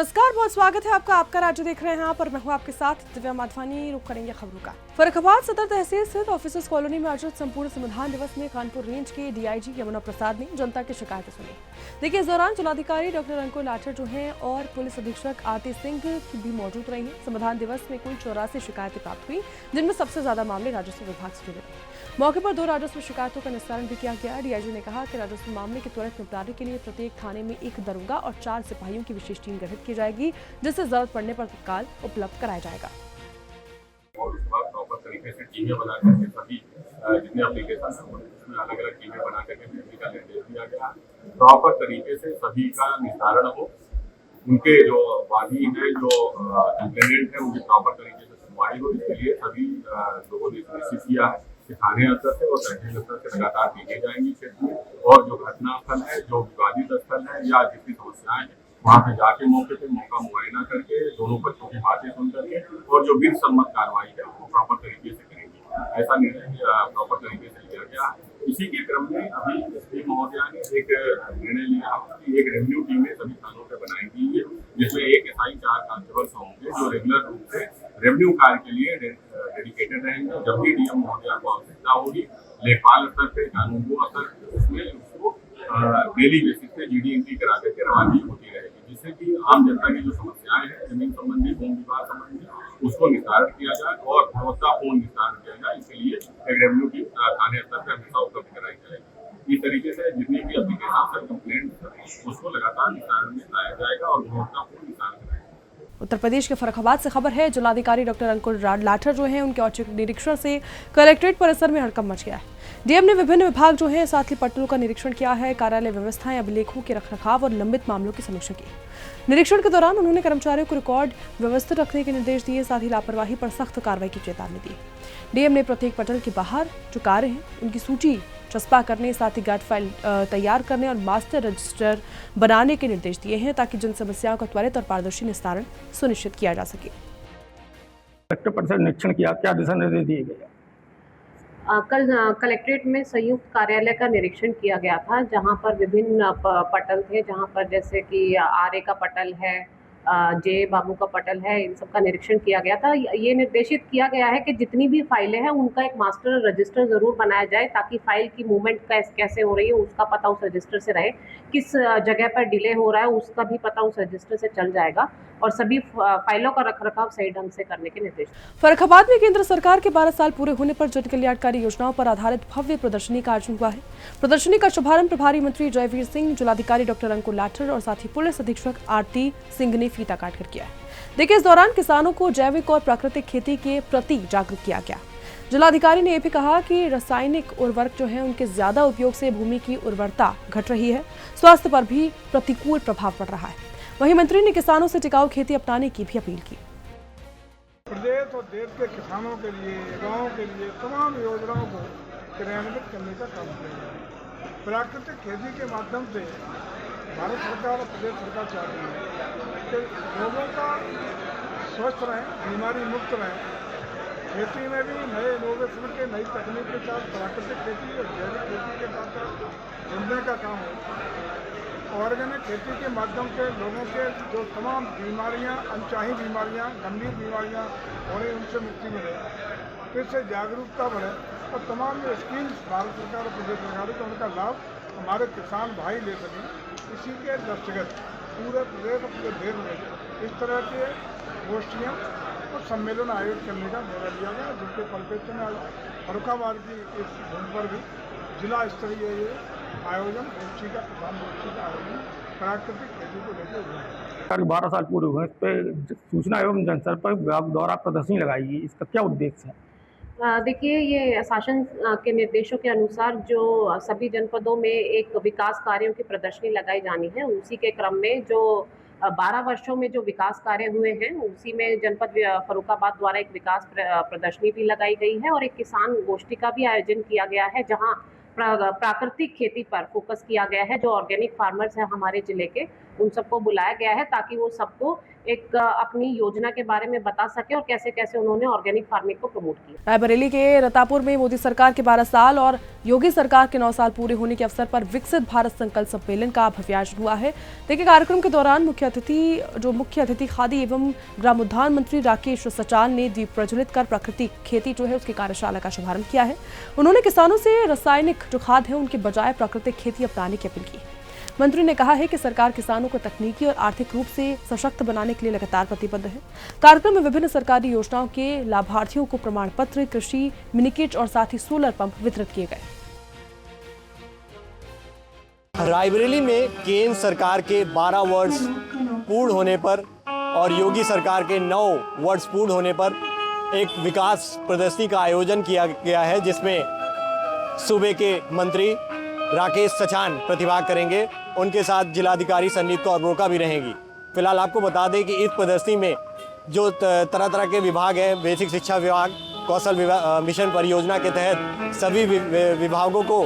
नमस्कार, बहुत स्वागत है आपका। आपका राज्य देख रहे हैं आप और मैं हूं आपके साथ दिव्या माधवानी। रुक करेंगे खबरों का। फर्रुखाबाद सदर तहसील स्थित ऑफिसर्स कॉलोनी में आयोजित संपूर्ण संविधान दिवस में कानपुर रेंज के डीआईजी यमुना प्रसाद ने जनता की शिकायतें सुनी। देखिए, इस दौरान जिलाधिकारी डॉक्टर अंकुर लाठर जो हैं और पुलिस अधीक्षक आरती सिंह भी मौजूद रही हैं। संविधान दिवस में कुल 84 शिकायतें प्राप्त हुई, जिनमें सबसे ज्यादा मामले राजस्व विभाग से जुड़े रहे। मौके पर 2 राजस्व शिकायतों का निस्तारण भी किया गया। डीआईजी ने कहा कि राजस्व मामले के त्वरित निपटारे के लिए प्रत्येक थाने में 1 दरोगा और 4 सिपाहियों की विशेष टीम गठित की जाएगी, जिससे जरूरत पड़ने पर तत्काल उपलब्ध कराया जाएगा। और उसके बाद प्रॉपर तरीके से टीमें बना करके सभी जितने एप्लीकेशन हैं उसमें अलग अलग टीमें बना करके भेजने का निर्देश दिया गया। प्रॉपर तरीके से सभी का निस्तारण हो, उनके जो वादी हैं, जो कंप्लेनेंट है, उनकी प्रॉपर तरीके से सुनवाई हो। इसके लिए सभी लोगों ने निश्चित किया है कि थाने स्तर से और तहसील स्तर से लगातार टीमें जाएंगी क्षेत्र में, और जो घटना स्थल है, जो विवादित स्थल है या जिसकी समस्याएं हैं, वहाँ पे जाके मौके पे मौका मुआयना करके दोनों पक्षों की बातें सुन करके और जो विधि सम्मत कार्रवाई है वो प्रॉपर तरीके से करेंगे। ऐसा निर्णय प्रॉपर तरीके से लिया गया। इसी के क्रम में अभी एसपी महोदया ने एक निर्णय लिया कि एक रेवेन्यू टीमें सभी थानों पर बनाई गई है, जिसमें 1 एसआई 4 कांस्टेबल्स होंगे जो रेगुलर रूप से रेवेन्यू कार्य के लिए डेडिकेटेड रहेंगे। जब भी डीएम महोदया को आवश्यकता होगी, लेखपाल स्तर पे, कानूनगो स्तर उसमें उसको डेली बेसिस पे जीडी एंट्री करा करके रवानगी होती रहेगी, जिससे कि आम जनता की जो समस्याएं हैं जमीन संबंधी, भूमि विवाद संबंधी, उसको निस्तारण किया जाए और गुणवत्तापूर्ण निस्तारण किया जाए। इसके लिए एक रेवेन्यू की थाने स्तर पर हमेशा उपलब्ध कराई जाएगी। इस तरीके से जितनी भी एप्लीकेशन है, कंप्लेंट, उसको लगातार निस्तारण में लाया जाएगा और गुणवत्तापूर्ण निस्तारण कराया जाएगा। उत्तर प्रदेश के फर्रुखाबाद से खबर है। जिलाधिकारी डॉक्टर अंकुर लाठर जो हैं, उनके औचक निरीक्षण से कलेक्ट्रेट परिसर में हड़कंप मच गया है। डीएम ने विभिन्न विभाग जो हैं साथ ही पट्टलों का निरीक्षण किया है। कार्यालय व्यवस्थाएं, अभिलेखों के रखरखाव और लंबित मामलों की समीक्षा की। निरीक्षण के दौरान उन्होंने कर्मचारियों को रिकॉर्ड व्यवस्थित रखने के निर्देश दिए, साथ ही लापरवाही पर सख्त कार्रवाई की चेतावनी दी। डीएम ने प्रत्येक पटल के बाहर जो कार्य हैं उनकी सूची चस्पा करने, साथ ही गाइड फाइल तैयार करने और मास्टर रजिस्टर बनाने के निर्देश दिए हैं, ताकि जन समस्याओं का त्वरित और पारदर्शी निस्तारण सुनिश्चित किया जा सके। कलेक्टर परिसर निरीक्षण किया, क्या दिशा निर्देश दिए गए? कल कलेक्ट्रेट में संयुक्त कार्यालय का निरीक्षण किया गया था, जहां पर विभिन्न पटल थे, जहां पर जैसे कि आरए का पटल है, जे बाबू का पटल है, इन सब का निरीक्षण किया गया था। ये निर्देशित किया गया है कि जितनी भी फाइलें हैं उनका एक मास्टर रजिस्टर ज़रूर बनाया जाए, ताकि फाइल की मूवमेंट कैसे हो रही है उसका पता उस रजिस्टर से रहे, किस जगह पर डिले हो रहा है उसका भी पता उस रजिस्टर से चल जाएगा, और सभी फाइलों का रखरखाव सही ढंग से करने के निर्देश। फर्रुखाबाद में केंद्र सरकार के 12 साल पूरे होने पर जन कल्याणकारी योजनाओं पर आधारित भव्य प्रदर्शनी का आयोजन हुआ है। प्रदर्शनी का शुभारंभ प्रभारी मंत्री जयवीर सिंह, जिलाधिकारी डॉक्टर अंकुर लाठर और साथ ही पुलिस अधीक्षक आरती सिंह ने फीता काटकर किया है। देखिए, इस दौरान किसानों को जैविक और प्राकृतिक खेती के प्रति जागरूक किया गया। जिलाधिकारी ने यह भी कहा कि रासायनिक उर्वरक जो है उनके ज्यादा उपयोग से भूमि की उर्वरता घट रही है, स्वास्थ्य पर भी प्रतिकूल प्रभाव पड़ रहा है। वहीं मंत्री ने किसानों से टिकाऊ खेती अपनाने की भी अपील की। प्रदेश और देश के किसानों के लिए, गाँव के लिए तमाम योजनाओं को क्रियान्वित करने का काम किया। प्राकृतिक खेती के माध्यम से भारत सरकार और प्रदेश सरकार चाहती है कि लोगों का स्वस्थ रहें, बीमारी मुक्त रहें। खेती में भी नए इनोवेशन के, नई तकनीक के साथ प्राकृतिक खेती और जैविक खेती के साथ साथ जुड़ने का काम हो। ऑर्गेनिक खेती के माध्यम से लोगों के जो तमाम बीमारियां, अनचाही बीमारियां, गंभीर बीमारियां हो रही, उनसे मुक्ति मिले, तो इससे जागरूकता बढ़े और तमाम जो स्कीम्स भारत सरकार और प्रदेश सरकार का उनका लाभ हमारे किसान भाई ले सकें। इसी के दृष्टिगत पूरे प्रदेश और पूरे देश में इस तरह के गोष्ठियाँ और सम्मेलन आयोजित करने का निर्णय लिया गया, जिसके परिप्रेक्ष्य में आज फर्रुखाबाद की इस भूमि पर भी जिला स्तरीय ये आयोजन, गोष्ठी का, किसान गोष्ठी का आयोजन प्राकृतिक खेती को लेकर हुआ है। 12 साल पूरे हुए, इस पर सूचना एवं जनसंपर्क विभाग द्वारा प्रदर्शनी लगाई गई, इसका क्या उद्देश्य है? देखिए, ये शासन के निर्देशों के अनुसार जो सभी जनपदों में एक विकास कार्यों की प्रदर्शनी लगाई जानी है, उसी के क्रम में जो 12 वर्षों में जो विकास कार्य हुए हैं, उसी में जनपद फर्रुखाबाद द्वारा एक विकास प्रदर्शनी भी लगाई गई है और एक किसान गोष्ठी का भी आयोजन किया गया है, जहां प्राकृतिक खेती पर फोकस किया गया है। जो ऑर्गेनिक फार्मर्स हैं हमारे जिले के, उन सबको बुलाया गया है ताकि वो सबको एक अपनी योजना के बारे में बता सके और कैसे कैसे उन्होंने ऑर्गेनिक फार्मिंग को प्रमोट किया। रायबरेली के रतापुर में मोदी सरकार के 12 साल और योगी सरकार के 9 साल पूरे होने के अवसर पर विकसित भारत संकल्प सम्मेलन का भव्य आयोजन हुआ है। देखिए, कार्यक्रम के दौरान मुख्य अतिथि खादी एवं ग्रामोद्यान मंत्री राकेश सचान ने दीप प्रज्वलित कर प्राकृतिक खेती जो है उसकी कार्यशाला का शुभारंभ किया है। उन्होंने किसानों से रासायनिक जो खाद है उनके बजाय प्राकृतिक खेती अपनाने की अपील की। मंत्री ने कहा है कि सरकार किसानों को तकनीकी और आर्थिक रूप से सशक्त बनाने के लिए लगातार प्रतिबद्ध है। कार्यक्रम में विभिन्न सरकारी योजनाओं के लाभार्थियों को प्रमाण पत्र, कृषि मिनी किट और साथ ही सोलर पंप वितरित किए गए। रायबरेली में केंद्र सरकार के 12 वर्ष पूर्ण होने पर और योगी सरकार के 9 वर्ष पूर्ण होने पर एक विकास प्रदर्शनी का आयोजन किया गया है, जिसमें सूबे के मंत्री राकेश सचान प्रतिभाग करेंगे। उनके साथ जिलाधिकारी संजीव कौर रोका भी रहेंगी। फिलहाल आपको बता दें कि इस प्रदर्शनी में जो तरह तरह के विभाग हैं, बेसिक शिक्षा विभाग, कौशल मिशन परियोजना के तहत सभी विभागों को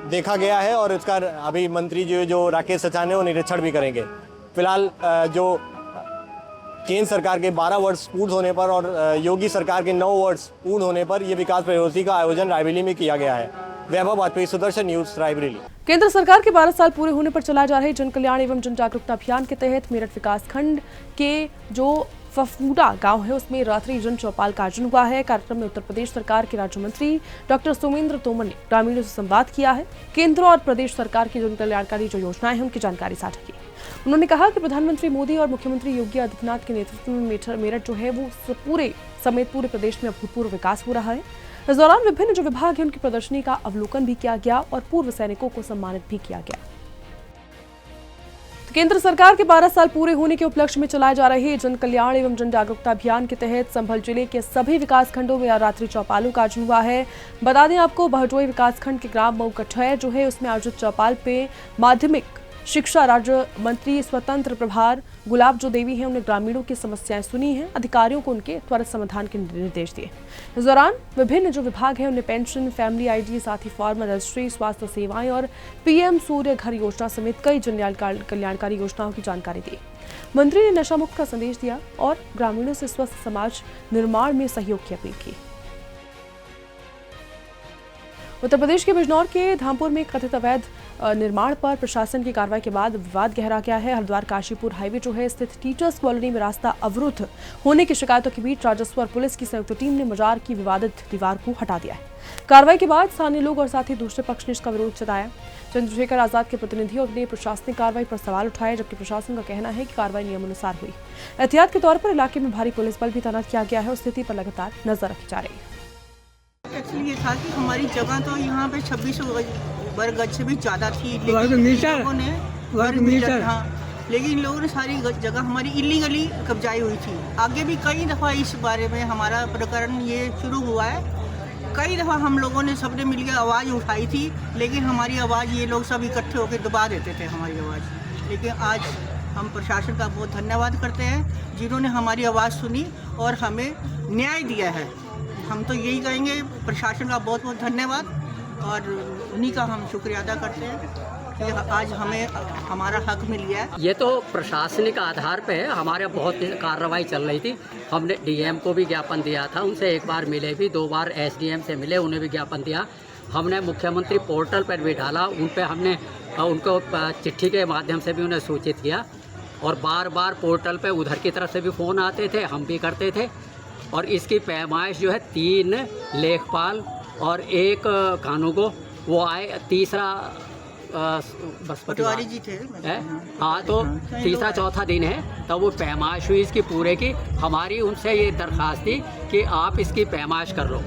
देखा गया है और इसका अभी मंत्री जो राकेश सचान है वो निरीक्षण भी करेंगे। फिलहाल जो केंद्र सरकार के 12 वर्ष पूर्ण होने पर और योगी सरकार के 9 वर्ष पूर्ण होने पर यह विकास प्रदर्शनी का आयोजन रायबरेली में किया गया है। वैभव वाजपेयी, सुदर्शन न्यूज, रायबरेली। केंद्र सरकार के 12 साल पूरे होने पर चलाए जा रहे जन कल्याण एवं जन जागरूकता अभियान के तहत मेरठ विकास खंड के जो फफूड़ा गांव है उसमें रात्रि जन चौपाल का आयोजन हुआ है। कार्यक्रम में उत्तर प्रदेश सरकार के राज्य मंत्री डॉक्टर सोमेंद्र तोमर ने ग्रामीणों से संवाद किया है। केंद्र और प्रदेश सरकार की जन कल्याणकारी जो योजनाएं हैं उनकी जानकारी साझा की। उन्होंने कहा कि प्रधानमंत्री मोदी और मुख्यमंत्री योगी आदित्यनाथ के नेतृत्व में मेरठ जो है वो पूरे प्रदेश में अभूतपूर्व विकास हो रहा है। इस दौरान विभिन्न जो विभाग हैं उनकी प्रदर्शनी का अवलोकन भी किया गया और पूर्व सैनिकों को सम्मानित भी किया गया। केंद्र सरकार के 12 साल पूरे होने के उपलक्ष्य में चलाए जा रहे जन कल्याण एवं जन जागरूकता अभियान के तहत संभल जिले के सभी विकास खंडों में रात्रि चौपालों का आयोजन हुआ है। बता दें आपको, बहजोई विकास खंड के ग्राम मऊकठै जो है उसमें आयोजित चौपाल पे माध्यमिक शिक्षा राज्य मंत्री स्वतंत्र प्रभार गुलाब जो देवी हैं उन्हें ग्रामीणों की समस्याएं सुनी हैं, अधिकारियों को उनके त्वरित समाधान के निर्देश दिए। इस दौरान विभिन्न जो विभाग हैं उन्हें पेंशन, फैमिली आईडी, साथ ही फार्मर रजिस्ट्री, स्वास्थ्य सेवाएं और पीएम सूर्य घर योजना समेत कई जन कल्याणकारी योजनाओं की जानकारी दी। मंत्री ने नशा मुक्त का संदेश दिया और ग्रामीणों से स्वस्थ समाज निर्माण में सहयोग की अपील की। उत्तर प्रदेश के बिजनौर के धामपुर में कथित अवैध निर्माण पर प्रशासन की कार्रवाई के बाद विवाद गहरा गया है। हरिद्वार काशीपुर हाईवे जो है स्थित टीचर्स कॉलोनी में रास्ता अवरुद्ध होने की शिकायतों के बीच राजस्व और पुलिस की संयुक्त टीम ने मजार की विवादित दीवार को हटा दिया है। कार्रवाई के बाद स्थानीय लोग और साथ ही दूसरे पक्ष ने इसका विरोध जताया। चंद्रशेखर आजाद के प्रतिनिधियों ने प्रशासनिक कार्रवाई पर सवाल उठाए, जबकि प्रशासन का कहना है कि कार्रवाई नियमानुसार हुई। एहतियात के तौर पर इलाके में भारी पुलिस बल भी तैनात किया गया है और स्थिति पर लगातार नजर रखी जा रही है। एक्चुअली ये था कि हमारी जगह तो यहाँ पे 2600 वर्ग गज से भी ज़्यादा थी, लेकिन लेकिन लोगों ने सारी जगह हमारी इलीगली कब्जाई हुई थी। आगे भी कई दफ़ा इस बारे में हमारा प्रकरण ये शुरू हुआ है। कई दफ़ा हम लोगों ने सबने मिलकर आवाज़ उठाई थी, लेकिन हमारी आवाज़ ये लोग सब इकट्ठे होकर दबा देते थे हमारी आवाज़। लेकिन आज हम प्रशासन का बहुत धन्यवाद करते हैं जिन्होंने हमारी आवाज़ सुनी और हमें न्याय दिया है। हम तो यही कहेंगे प्रशासन का बहुत बहुत धन्यवाद और उन्हीं का हम शुक्रिया अदा करते हैं कि आज हमें हमारा हक मिल गया है। ये तो प्रशासनिक आधार पे है। हमारे बहुत कार्रवाई चल रही थी। हमने डीएम को भी ज्ञापन दिया था, उनसे एक बार मिले भी, 2 बार एसडीएम से मिले, उन्हें भी ज्ञापन दिया। हमने मुख्यमंत्री पोर्टल पर भी डाला, उन पे हमने उनको चिट्ठी के माध्यम से भी उन्हें सूचित किया और बार बार पोर्टल पे उधर की तरफ से भी फ़ोन आते थे, हम भी करते थे। और इसकी पैमाइश जो है 3 लेखपाल और 1 कानूगो वो आए, तीसरा पटवारी जी थे हाँ, तो तीसरा चौथा दिन है तब वो पैमाइश हुई इसकी पूरे की। हमारी उनसे ये दरख्वास्त थी कि आप इसकी पैमाइश कर लो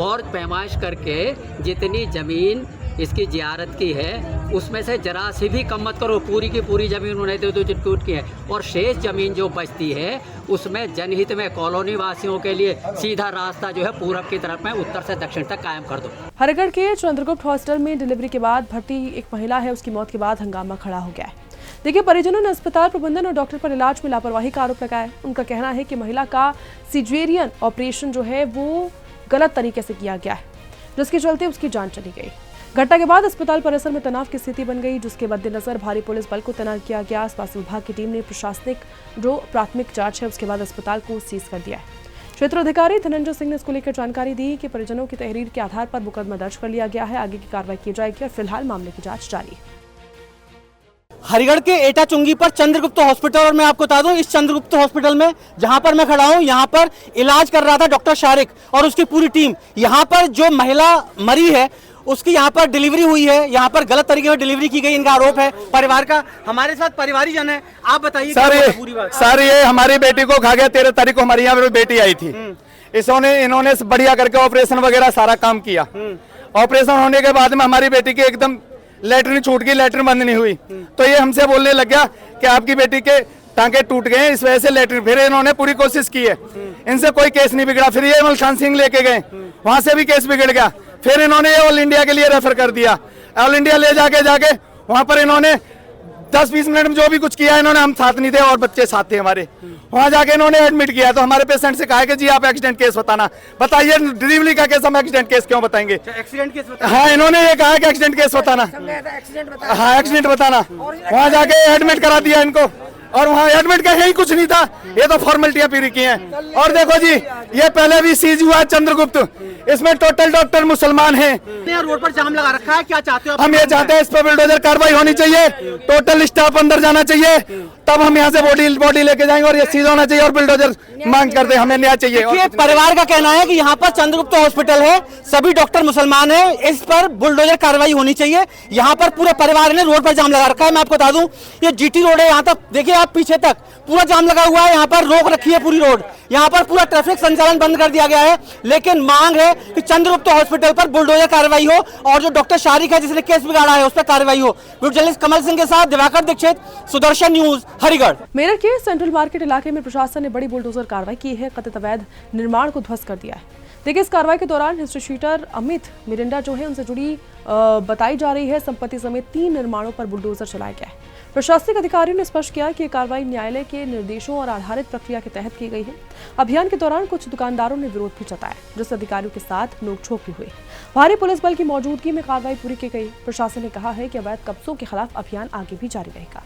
और पैमाइश करके जितनी ज़मीन इसकी जियारत की है उसमें से जरा सी भी कम मत करो, पूरी की पूरी ज़मीन उन्हें दे दो चिटकूट की है। और शेष ज़मीन जो बचती है उसमें जनहित में कॉलोनी वासियों के लिए सीधा रास्ता जो है पूरब की तरफ में उत्तर से दक्षिण तक कायम कर दो। हरिगढ़ के चंद्रगुप्त हॉस्टल में डिलीवरी के बाद भर्ती एक महिला है, उसकी मौत के बाद हंगामा खड़ा हो गया है। देखिए, परिजनों ने अस्पताल प्रबंधन और डॉक्टर पर इलाज में लापरवाही का आरोप लगाया है। उनका कहना है कि महिला का सिजेरियन ऑपरेशन जो है वो गलत तरीके से किया गया है, जिसके चलते उसकी जान चली गई। घटना के बाद अस्पताल परिसर में तनाव की स्थिति बन गई, जिसके मद्देनजर भारी पुलिस बल को तैनात किया गया। स्वास्थ्य विभाग की टीम ने प्रशासनिक जो प्राथमिक जांच है उसके बाद अस्पताल को सीज कर दिया है। क्षेत्राधिकारी धनंजय सिंह ने इसको लेकर जानकारी दी कि परिजनों की तहरीर के आधार पर मुकदमा दर्ज कर लिया गया है। आगे की कार्रवाई की जाएगी और फिलहाल मामले की जांच जारी है। हरिगढ़ के एटा चुंगी पर चंद्रगुप्त हॉस्पिटल, और मैं आपको बता दूं इस चंद्रगुप्त हॉस्पिटल में जहां पर मैं खड़ा हूं, यहां पर इलाज कर रहा था डॉक्टर शारिक और उसकी पूरी टीम। यहां पर जो महिला मरी है उसकी यहां पर डिलीवरी हुई है, यहां पर गलत तरीके से डिलीवरी की गई, इनका आरोप है परिवार का। हमारे साथ परिवारी जन है, आप बताइए पूरी बात। सर ये हमारी बेटी को खा गया। 13 तारीख को हमारी यहाँ पर बेटी आई थी। इन्होंने बढ़िया करके ऑपरेशन वगैरह सारा काम किया। ऑपरेशन होने के बाद में हमारी बेटी की एकदम लैट्रिन छूट गई, लैट्रिन बंद नहीं हुई। तो ये हमसे बोलने लग गया कि आपकी बेटी के टांके टूट गए, इस वजह से लैट्रिन। फिर इन्होंने पूरी कोशिश की है, इनसे कोई केस नहीं बिगड़ा। फिर ये मलखान सिंह लेके गए, वहां से भी केस बिगड़ गया। फिर इन्होंने ये ऑल इंडिया के लिए रेफर कर दिया। ऑल इंडिया ले जाके वहां पर इन्होंने 10-20 मिनट में जो भी कुछ किया इन्होंने, हम साथ नहीं थे और बच्चे साथ थे हमारे। वहां जाके इन्होंने एडमिट किया तो हमारे पेशेंट से कहा कि जी आप एक्सीडेंट केस बताना। बताइए डिलीवरी का केस हम एक्सीडेंट केस क्यों बताएंगे? एक्सीडेंट केस बताना। हाँ, इन्होंने ये कहा कि एक्सीडेंट केस बताना। हाँ, एक्सीडेंट बताना। वहां जाके एडमिट करा दिया इनको, और वहाँ एडमिट का यही कुछ नहीं था, ये तो फॉर्मेलिटियां पूरी की हैं। और देखो जी, ये पहले भी सीज हुआ है चंद्रगुप्त, इसमें टोटल डॉक्टर मुसलमान हैं। रोड पर जाम लगा रखा है, क्या चाहते हो? हम ये चाहते हैं इस पर बुलडोजर कार्रवाई होनी चाहिए, टोटल स्टाफ अंदर जाना चाहिए, तब हम यहाँ से बॉडी लेके जाएंगे। और ये सीज होना चाहिए और बुलडोजर मांग करते, हमें न्याय चाहिए। परिवार का कहना है कि यहाँ पर चंद्रगुप्त हॉस्पिटल है, सभी डॉक्टर मुसलमान हैं, इस पर बुलडोजर कार्रवाई होनी चाहिए। यहाँ पर पूरे परिवार ने रोड पर जाम लगा रखा है। मैं आपको बता दूं ये जीटी रोड है, यहाँ तक देखिए आप पीछे तक पूरा जाम लगा हुआ है। यहाँ पर रोक रखी है पूरी रोड, यहाँ पर पूरा ट्रैफिक संचालन बंद कर दिया गया है। लेकिन मांग है कि चंद्रगुप्त हॉस्पिटल पर बुलडोजर कार्रवाई हो और जो डॉक्टर शारिक है जिसने केस बिगाड़ा है उस पर कार्रवाई हो। जर्नलिस्ट कमल सिंह के साथ दिवाकर दीक्षित, सुदर्शन न्यूज, हरिगढ़। मेरठ के सेंट्रल मार्केट इलाके में प्रशासन ने बड़ी बुलडोजर कार्रवाई की है, कथित अवैध निर्माण को ध्वस्त कर दिया है। देखिए, इस कार्रवाई के दौरान हिस्ट्री शीटर अमित मिरिंडा जो है उनसे जुड़ी बताई जा रही है संपत्ति समेत 3 निर्माणों पर बुलडोजर चलाया गया है। प्रशासनिक अधिकारियों ने स्पष्ट किया कि यह कार्रवाई न्यायालय के निर्देशों और आधारित प्रक्रिया के तहत की गई है। अभियान के दौरान कुछ दुकानदारों ने विरोध भी जताया, जिससे अधिकारियों के साथ नोकझोंक भी हुई। भारी पुलिस बल की मौजूदगी में कार्रवाई पूरी की गई। प्रशासन ने कहा है कि अवैध कब्जों के खिलाफ अभियान आगे भी जारी रहेगा।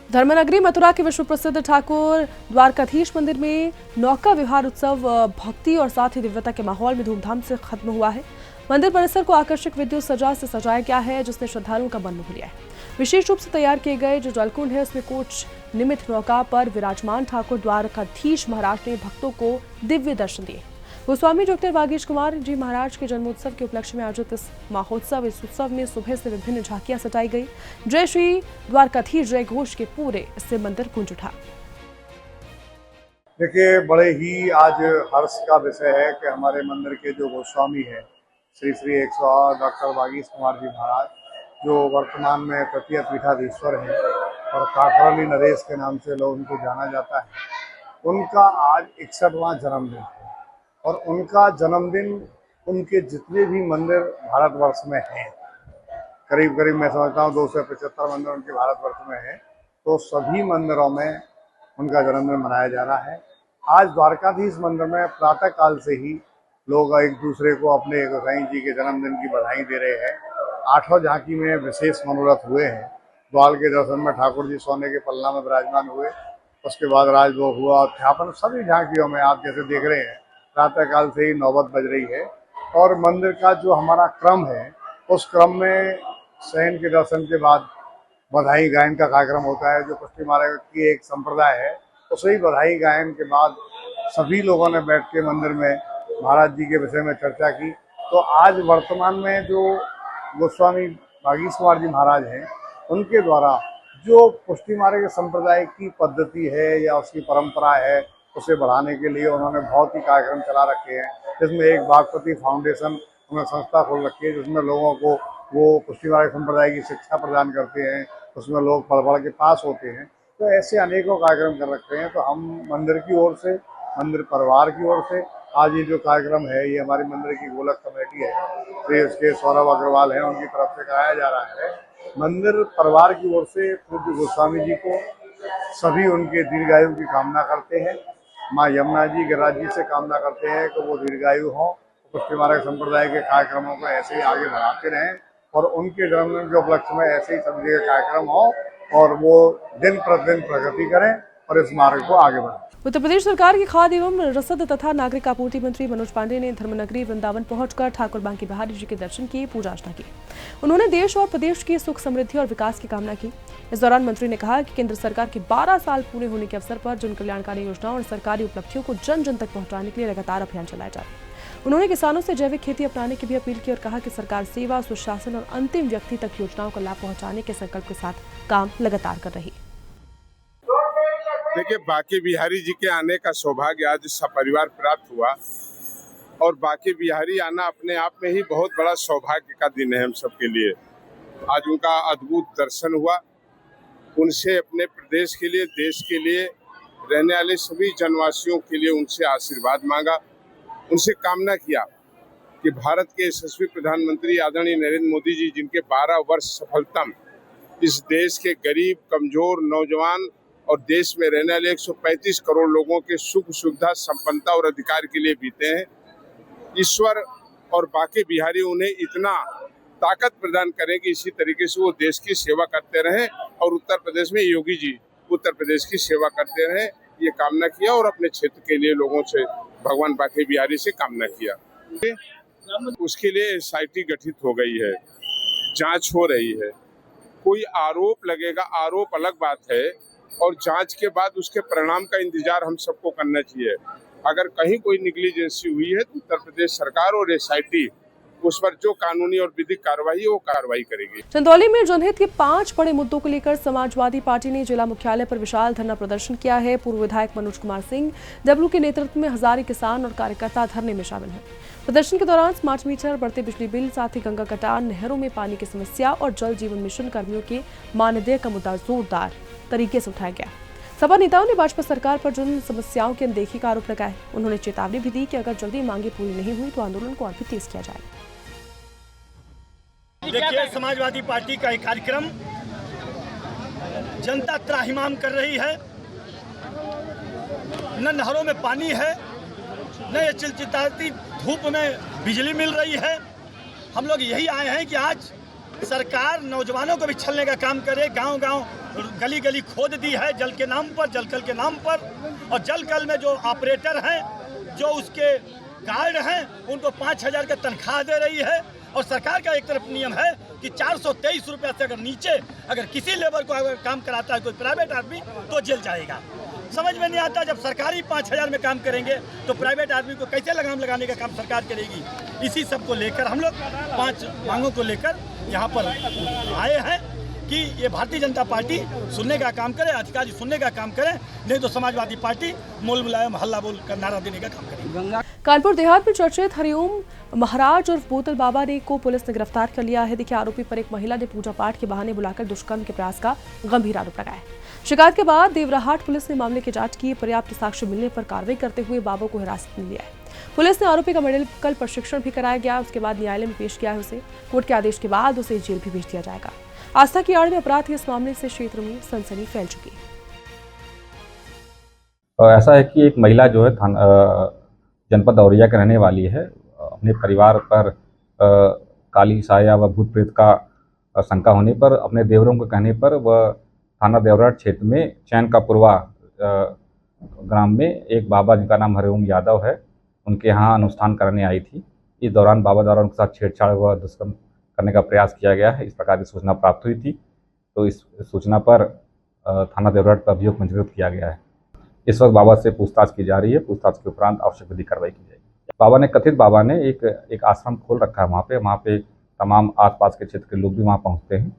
धर्मनगरी मथुरा के विश्व प्रसिद्ध ठाकुर द्वारकाधीश मंदिर में नौका विहार उत्सव भक्ति और साथ ही दिव्यता के माहौल में धूमधाम से खत्म हुआ है। मंदिर परिसर को आकर्षक विद्युत सजा से सजाया गया है, जिसने श्रद्धालुओं का मन मोह लिया है। विशेष रूप से तैयार किए गए जो जलकुंड है उसमें कोच निमित्त नौका पर विराजमान ठाकुर द्वारकाधीश महाराज ने भक्तों को दिव्य दर्शन दिए। गोस्वामी डॉक्टर वागीश कुमार जी महाराज के जन्मोत्सव के उपलक्ष्य में आयोजित इस उत्सव में सुबह से विभिन्न झांकियां सजाई गई। जय श्री द्वारकाधीश जय घोष के पूरे इससे मंदिर गूंज उठा। देखिए, बड़े ही आज हर्ष का विषय है कि हमारे मंदिर के जो गोस्वामी है श्री श्री 108 डॉक्टर वागीश कुमार जी महाराज, जो वर्तमान में तृतीय पीठाधीश्वर हैं और काकरौली नरेश के नाम से लोग उनको जाना जाता है, उनका आज 61वां जन्मदिन है। और उनका जन्मदिन उनके जितने भी मंदिर भारतवर्ष में हैं, करीब करीब मैं समझता हूँ 275 मंदिर उनके भारतवर्ष में हैं, तो सभी मंदिरों में उनका जन्मदिन मनाया जा रहा है। आज द्वारकाधीश मंदिर में प्रातः काल से ही लोग एक दूसरे को अपने गोसाई जी के जन्मदिन की बधाई दे रहे हैं। 8 झांकी में विशेष मनोरथ हुए हैं। द्वाल के दर्शन में ठाकुर जी सोने के पलना में विराजमान हुए, उसके बाद राजभोग हुआ, उत्थापन, सभी झांकियों में आप जैसे देख रहे हैं प्रातः काल से ही नौबत बज रही है। और मंदिर का जो हमारा क्रम है उस क्रम में शयन के दर्शन के बाद बधाई गायन का कार्यक्रम होता है, जो पुष्टि महाराज की एक संप्रदाय है। उसे ही बधाई गायन के बाद सभी लोगों ने बैठ के मंदिर में महाराज जी के विषय में चर्चा की। तो आज वर्तमान में जो गोस्वामी वागीश कुमार जी महाराज हैं, उनके द्वारा जो पुष्टि महाराज के संप्रदाय की पद्धति है या उसकी परंपरा है, उसे बढ़ाने के लिए उन्होंने बहुत ही कार्यक्रम चला रखे हैं। जिसमें एक बागपति फाउंडेशन उन्होंने संस्था खोल रखी है, जिसमें लोगों को वो पुष्टि महाराज संप्रदाय की शिक्षा प्रदान करते हैं, उसमें लोग पढ़ पढ़ के पास होते हैं। तो ऐसे अनेकों कार्यक्रम कर रखे हैं। तो हम मंदिर की ओर से, मंदिर परिवार की ओर से आज ये जो कार्यक्रम है, ये हमारी मंदिर की गोलक कमेटी है, श्री उसके सौरभ अग्रवाल हैं, उनकी तरफ से कराया जा रहा है। मंदिर परिवार की ओर से पूज्य गोस्वामी जी को सभी उनके दीर्घायु की कामना करते हैं। माँ यमुना जी गिरिराज जी से कामना करते हैं कि वो दीर्घायु हों, पुष्टि मार्ग संप्रदाय के कार्यक्रमों को ऐसे ही आगे बढ़ाते रहें और उनके जन्मदिन के उपलक्ष्य में ऐसे ही सभी जगह कार्यक्रम हो और वो दिन प्रतिदिन प्रगति करें और इस मार्ग को आगे बढ़ाएं। उत्तर प्रदेश सरकार के खाद्य एवं रसद तथा नागरिक आपूर्ति मंत्री मनोज पांडे ने धर्मनगरी वृंदावन पहुंचकर ठाकुर बांके बिहारी जी के दर्शन किए, पूजा अर्चना की। उन्होंने देश और प्रदेश की सुख समृद्धि और विकास की कामना की। इस दौरान मंत्री ने कहा कि केंद्र सरकार के 12 साल पूरे होने के अवसर पर जन कल्याणकारी योजनाओं और सरकारी उपलब्धियों को जन जन तक पहुंचाने के लिए लगातार अभियान चलाए जा रहे हैं। उन्होंने किसानों से जैविक खेती अपनाने की भी अपील की और कहा कि सरकार सेवा, सुशासन और अंतिम व्यक्ति तक योजनाओं का लाभ पहुंचाने के संकल्प के साथ काम लगातार कर रही है। देखिए, बांके बिहारी जी के आने का सौभाग्य आज सपरिवार प्राप्त हुआ और बांके बिहारी आना अपने आप में ही बहुत बड़ा सौभाग्य का दिन है हम सबके लिए। आज उनका अद्भुत दर्शन हुआ, उनसे अपने प्रदेश के लिए, देश के लिए, रहने वाले सभी जनवासियों के लिए उनसे आशीर्वाद मांगा, उनसे कामना किया कि भारत के यशस्वी प्रधानमंत्री आदरणीय नरेंद्र मोदी जी, जिनके 12 वर्ष सफलतम इस देश के गरीब, कमजोर, नौजवान और देश में रहने वाले 135 करोड़ लोगों के सुख, सुविधा, संपन्नता और अधिकार के लिए बीते हैं। ईश्वर और बांके बिहारी उन्हें इतना ताकत प्रदान करें कि इसी तरीके से वो देश की सेवा करते रहें और उत्तर प्रदेश में योगी जी उत्तर प्रदेश की सेवा करते रहें, ये कामना किया और अपने क्षेत्र के लिए लोगों से भगवान बांके बिहारी से कामना किया। उसके लिए SIT गठित हो गई है, जांच हो रही है। कोई आरोप लगेगा, आरोप अलग बात है, और जांच के बाद उसके परिणाम का इंतजार हम सबको करना चाहिए। अगर कहीं कोई निग्लिजेंसी हुई है तो उत्तर प्रदेश सरकार और SIT उस पर जो कानूनी और विधिक कार्रवाई वो कार्रवाई करेगी। चंदौली में जनहित के 5 बड़े मुद्दों को लेकर समाजवादी पार्टी ने जिला मुख्यालय पर विशाल धरना प्रदर्शन किया है। पूर्व विधायक मनोज कुमार सिंह डब्लू के नेतृत्व में हजारों किसान और कार्यकर्ता धरने में शामिल हैं। प्रदर्शन के दौरान स्मार्ट मीटर, बढ़ते बिजली बिल, साथ ही गंगा कटान, नहरों में पानी की समस्या और जल जीवन मिशन कर्मियों के मानदेय का मुद्दा जोरदार तरीके से उठाया गया। सपा नेताओं ने भाजपा सरकार पर जन समस्याओं की अनदेखी का आरोप लगाया। उन्होंने चेतावनी भी दी कि अगर जल्दी मांगे पूरी नहीं हुई तो आंदोलन को और भी तेज किया जाएगा। देखिए, समाजवादी पार्टी का एक कार्यक्रम, जनता त्राहिमाम कर रही है, न नहरों में पानी है, न ये चिलचिलाती धूप में बिजली मिल रही है। हम लोग यही आए हैं कि आज सरकार नौजवानों को भी छलने का काम करे। गांव-गांव, गली गली खोद दी है जल के नाम पर, जलकल के नाम पर, और जलकल में जो ऑपरेटर हैं, जो उसके गार्ड हैं, उनको 5,000 का तनख्वाह दे रही है। और सरकार का एक तरफ नियम है कि 423 रुपये से अगर नीचे अगर किसी लेबर को अगर काम कराता है कोई प्राइवेट आदमी तो जेल जाएगा। समझ में नहीं आता, जब सरकारी 5,000 में काम करेंगे तो प्राइवेट आदमी को कैसे लगाम लगाने का काम सरकार करेगी। इसी सब को लेकर हम लोग 5 मांगों को लेकर यहाँ पर आए हैं कि ये भारतीय जनता पार्टी सुनने का काम करे, अधिकारी सुनने का काम करें, नहीं तो समाजवादी पार्टी मोल मुलायम हल्ला बोल कर नारा देने का काम करेगी। कानपुर देहात में चर्चित हरिओम महाराज और बोतल बाबा ने को पुलिस ने गिरफ्तार कर लिया है। देखिए, आरोपी पर एक महिला ने पूजा पाठ के बहाने बुलाकर दुष्कर्म के प्रयास का गंभीर आरोप लगाया है। शिकायत के बाद देवराहाट पुलिस ने मामले की जांच की। पर्याप्त साक्ष्य मिलने पर कार्रवाई करते हुए बाबा को हिरासत में लिया है। पुलिस ने आरोपी का मेडिकल प्रशिक्षण भी कराया गया। उसके बाद न्यायालय में पेश किया है उसे। कोर्ट के आदेश के बाद उसे जेल भी भेज दिया जाएगा। आस्था की आड़ में अपराध के इस मामले से क्षेत्र में सनसनी फैल चुकी है। ऐसा है कि एक महिला जो है जनपद औरैया के रहने वाली है, अपने परिवार पर काली साया व भूत प्रेत का शंका होने पर, अपने देवरों के कहने पर वह थाना देवराट क्षेत्र में चैन का पुरवा ग्राम में एक बाबा जिनका नाम हरिओम यादव है, उनके यहाँ अनुष्ठान करने आई थी। इस दौरान बाबा द्वारा उनके साथ छेड़छाड़ व दुष्कर्म करने का प्रयास किया गया है। इस प्रकार की सूचना प्राप्त हुई थी, तो इस सूचना पर थाना देवराट पर अभियोग पंजीकृत किया गया है। इस वक्त बाबा से पूछताछ की जा रही है। पूछताछ के उपरांत आवश्यक विधिक कार्रवाई की जाएगी। बाबा ने एक आश्रम खोल रखा है वहाँ पे तमाम आसपास के क्षेत्र के लोग भी वहाँ पहुँचते हैं।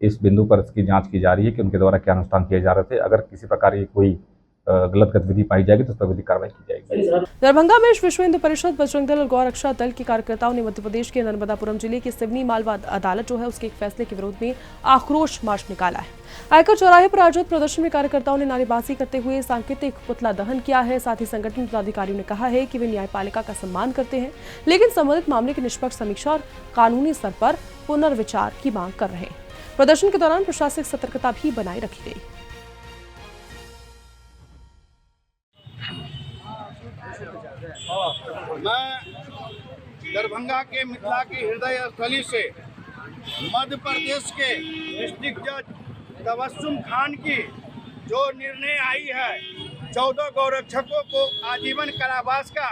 इस बिंदु पर इसकी जांच की जा रही है कि उनके द्वारा क्या अनुष्ठान किए जा रहे थे। अगर किसी प्रकार की कोई गलत गतिविधि पाई जाएगी तो उस पर विधिक कार्रवाई की जाएगी। दरभंगा में विश्व हिंदू परिषद, बजरंग दल और गौ रक्षा दल के कार्यकर्ताओं ने मध्य प्रदेश के नर्मदापुरम जिले की सिवनी मालवा अदालत जो है उसके एक फैसले के विरोध में आक्रोश मार्च निकाला है। आयकर चौराहे पर आयोजित प्रदर्शन में कार्यकर्ताओं ने नारेबाजी करते हुए सांकेतिक पुतला दहन किया है। साथ ही संगठन पदाधिकारियों ने कहा है कि वे न्यायपालिका का सम्मान करते हैं, लेकिन संबंधित मामले की निष्पक्ष समीक्षा और कानूनी स्तर पर पुनर्विचार की मांग कर रहे हैं। प्रदर्शन के दौरान प्रशासनिक सतर्कता भी बनाए रखी गई। मैं दरभंगा के मिथिला की हृदय स्थली से मध्य प्रदेश के डिस्ट्रिक्ट जज तबस्सुम खान की जो निर्णय आई है 14 गौरक्षकों को आजीवन कारावास का,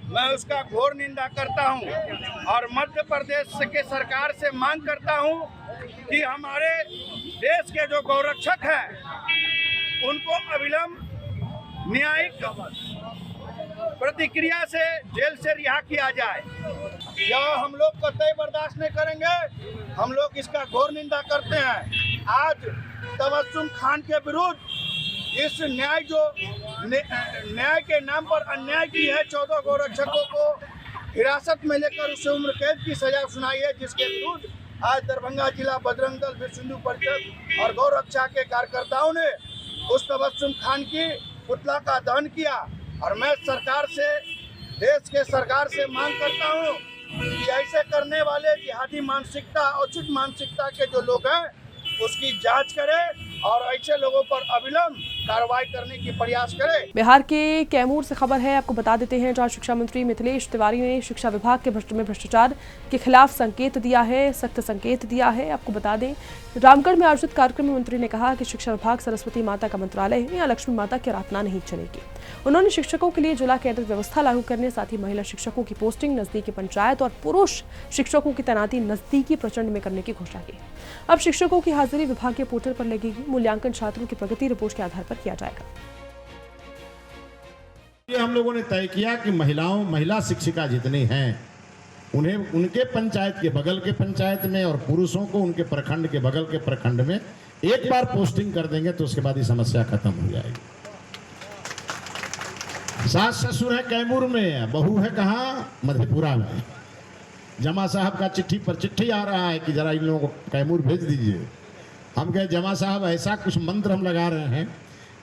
मैं उसका घोर निंदा करता हूं और मध्य प्रदेश के सरकार से मांग करता हूं कि हमारे देश के जो गौरक्षक हैं उनको अविलंब न्यायिक प्रतिक्रिया से जेल से रिहा किया जाए। यह हम लोग कतई बर्दाश्त नहीं करेंगे। हम लोग इसका घोर निंदा करते हैं। आज तबस्सुम खान के विरुद्ध इस न्याय के नाम पर अन्याय की है। 14 गौरक्षकों को हिरासत में लेकर उसे उम्र कैद की सजा सुनाई है, जिसके विरुद्ध आज दरभंगा जिला बजरंग दल विश्व हिंदू परिषद और गौरक्षा के कार्यकर्ताओं ने उस तबस्सुम खान की पुतला का दहन किया। और मैं सरकार से, देश के सरकार से मांग करता हूं कि ऐसे करने वाले जिहादी मानसिकता, औचित मानसिकता के जो लोग हैं उसकी जांच करें और ऐसे लोगों पर अविलंब कार्रवाई करने की प्रयास करें। बिहार के कैमूर से खबर है, आपको बता देते हैं, जहां शिक्षा मंत्री मिथिलेश तिवारी ने शिक्षा विभाग के भ्रष्टाचार के खिलाफ संकेत दिया है, सख्त संकेत दिया है। आपको बता दें, रामगढ़ में आयोजित कार्यक्रम में मंत्री ने कहा कि शिक्षा विभाग सरस्वती माता का मंत्रालय है, यहाँ लक्ष्मी माता की आराधना नहीं चलेगी। उन्होंने शिक्षकों के लिए जिला केंद्रित व्यवस्था लागू करने, साथ ही महिला शिक्षकों की पोस्टिंग नजदीकी पंचायत और पुरुष शिक्षकों की तैनाती नजदीकी प्रचंड में करने की घोषणा की। अब शिक्षकों की हाजिरी विभागीय पोर्टल पर लगेगी। मूल्यांकन छात्रों की प्रगति रिपोर्ट के आधार पर किया जाएगा। ये हम लोगों ने तय किया कि महिला शिक्षिका जितनी हैं उन्हें उनके पंचायत के बगल के पंचायत में और पुरुषों को उनके प्रखंड के बगल के प्रखंड में एक बार पोस्टिंग कर देंगे तो उसके बाद ये समस्या खत्म हो जाएगी। सास ससुर है कैमूर में, बहू है कहाँ, मधेपुरा में। जमा साहब का चिट्ठी पर चिट्ठी आ रहा है कि जरा इन लोगों को कैमूर भेज दीजिए। हम कहे जमा साहब ऐसा कुछ मंत्र हम लगा रहे हैं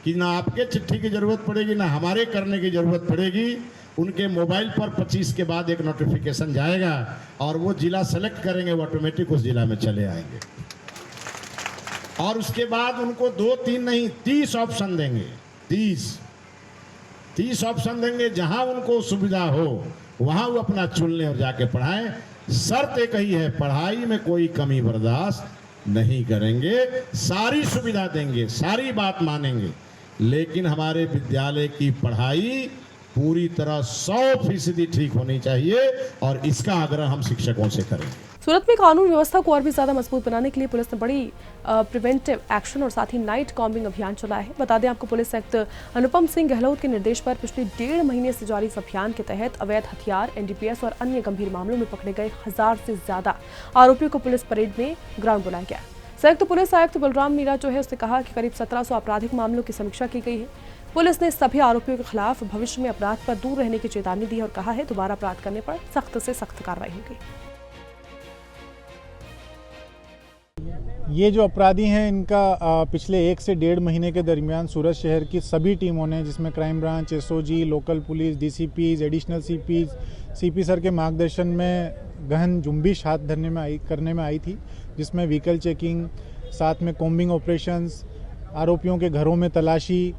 कि ना आपके चिट्ठी की जरूरत पड़ेगी ना हमारे करने की जरूरत पड़ेगी। उनके मोबाइल पर 25 के बाद एक नोटिफिकेशन जाएगा और वो जिला सेलेक्ट करेंगे, वो ऑटोमेटिक उस जिला में चले आएंगे। और उसके बाद उनको 2-3 नहीं 30 ऑप्शन देंगे। 30 ऑप्शन देंगे, जहां उनको सुविधा हो वहां वो अपना चुन लें और जाके पढ़ाएं। शर्त एक ही है, पढ़ाई में कोई कमी बर्दाश्त नहीं करेंगे, सारी सुविधा देंगे, सारी बात मानेंगे, लेकिन हमारे विद्यालय की पढ़ाई पूरी तरह 100% ठीक होनी चाहिए और इसका आग्रह हम शिक्षकों से करेंगे। सूरत में कानून व्यवस्था को और भी ज्यादा मजबूत बनाने के लिए पुलिस ने बड़ी प्रिवेंटिव एक्शन और साथ ही नाइट कॉम्बिंग अभियान चलाया है। बता दें आपको, पुलिस आयुक्त अनुपम सिंह गहलोत के निर्देश पर पिछले 1.5 महीने से जारी इस अभियान के तहत अवैध हथियार, एनडीपीएस और अन्य गंभीर मामलों में पकड़े गए 1000 से ज्यादा आरोपियों को पुलिस परेड में ग्राउंड बुलाया गया। संयुक्त पुलिस आयुक्त बलराम मीणा जो है उसने कहा कि करीब 1700 आपराधिक मामलों की समीक्षा की गई है। पुलिस ने सभी आरोपियों के खिलाफ भविष्य में अपराध पर दूर रहने की चेतावनी दी और कहा है दोबारा अपराध करने पर सख्त से सख्त कार्रवाई होगी। ये जो अपराधी हैं इनका पिछले 1 से 1.5 महीने के दरमियान सूरत शहर की सभी टीमों ने, जिसमें crime branch, SOG, local police, डीसीपीज, additional CPs, CP sir के मार्गदर्शन में गहन जुम्बिश हाथ करने में आई थी, जिसमें व्हीकल चेकिंग, साथ में कॉम्बिंग ऑपरेशंस, आरोपियों के घरों में तलाशी,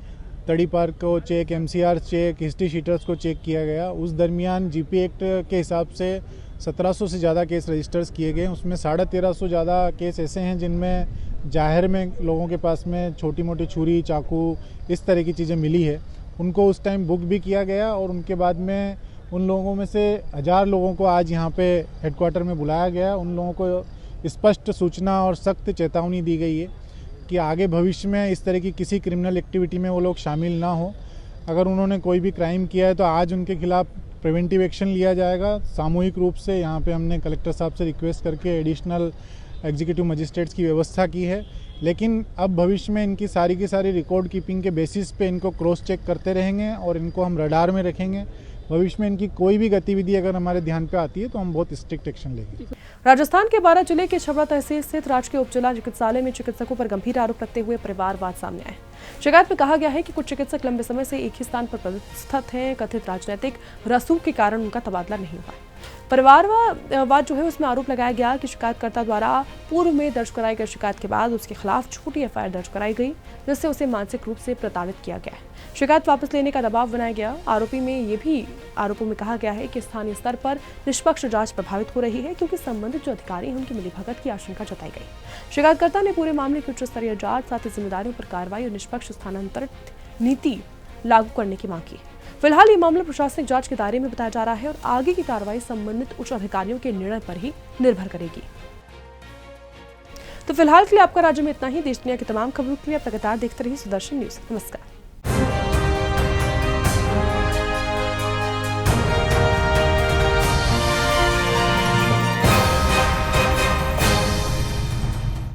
तड़ी पार्क को check, MCR check, history sheeters को चेक किया गया। उस दरमियान जीपी एक्ट के हिसाब से 1700 से ज़्यादा केस रजिस्टर्स किए गए। उसमें 1350 ज़्यादा केस ऐसे हैं जिनमें जाहिर में लोगों के पास में छोटी मोटी छुरी, चाकू, इस तरह की चीज़ें मिली है। उनको उस टाइम बुक भी किया गया और उनके बाद में उन लोगों में से 1000 लोगों को आज यहाँ पे हेडक्वार्टर में बुलाया गया। उन लोगों को स्पष्ट सूचना और सख्त चेतावनी दी गई है कि आगे भविष्य में इस तरह की किसी क्रिमिनल एक्टिविटी में वो लोग शामिल ना हो। अगर उन्होंने कोई भी क्राइम किया है तो आज उनके खिलाफ प्रिवेंटिव एक्शन लिया जाएगा। सामूहिक रूप से यहाँ पे हमने कलेक्टर साहब से रिक्वेस्ट करके एडिशनल एग्जीक्यूटिव मजिस्ट्रेट्स की व्यवस्था की है, लेकिन अब भविष्य में इनकी सारी की सारी रिकॉर्ड कीपिंग के बेसिस पे इनको क्रॉस चेक करते रहेंगे और इनको हम रडार में रखेंगे। भविष्य में इनकी कोई भी गतिविधि अगर हमारे ध्यान पे आती है तो हम बहुत स्ट्रिक्ट एक्शन लेंगे। राजस्थान के 12 जिले के छबड़ा तहसील स्थित राजकीय उपजिला चिकित्सालय में चिकित्सकों पर गंभीर आरोप लगते हुए परिवारवाद सामने आए। शिकायत में कहा गया है कि कुछ चिकित्सक लंबे समय से एक ही स्थान पर पदस्थ हैं। कथित राजनीतिक रसूख के कारण उनका तबादला नहीं हुआ। परिवारवाद जो है उसमें आरोप लगाया गया कि शिकायतकर्ता द्वारा पूर्व में दर्ज कराई गई शिकायत के बाद उसके खिलाफ झूठी एफआईआर दर्ज कराई गई, जिससे उसे मानसिक रूप से प्रताड़ित किया गया। शिकायत वापस लेने का दबाव बनाया गया। आरोपों में कहा गया है कि स्थानीय स्तर पर निष्पक्ष जांच प्रभावित हो रही है क्योंकि संबंधित जो अधिकारी हैं उनकी मिलीभगत की आशंका जताई गई। शिकायतकर्ता ने पूरे मामले की उच्च स्तरीय जांच, साथ ही जिम्मेदारियों पर कार्रवाई और निष्पक्ष स्थानांतरण नीति लागू करने की मांग की। फिलहाल ये मामला प्रशासनिक जांच के दायरे में बताया जा रहा है और आगे की कार्रवाई संबंधित उच्च अधिकारियों के निर्णय पर ही निर्भर करेगी। तो फिलहाल के लिए आपका राज्य में इतना ही। देश दुनिया की तमाम खबरों के लिए आप लगातार देखते रहिए सुदर्शन न्यूज। नमस्कार।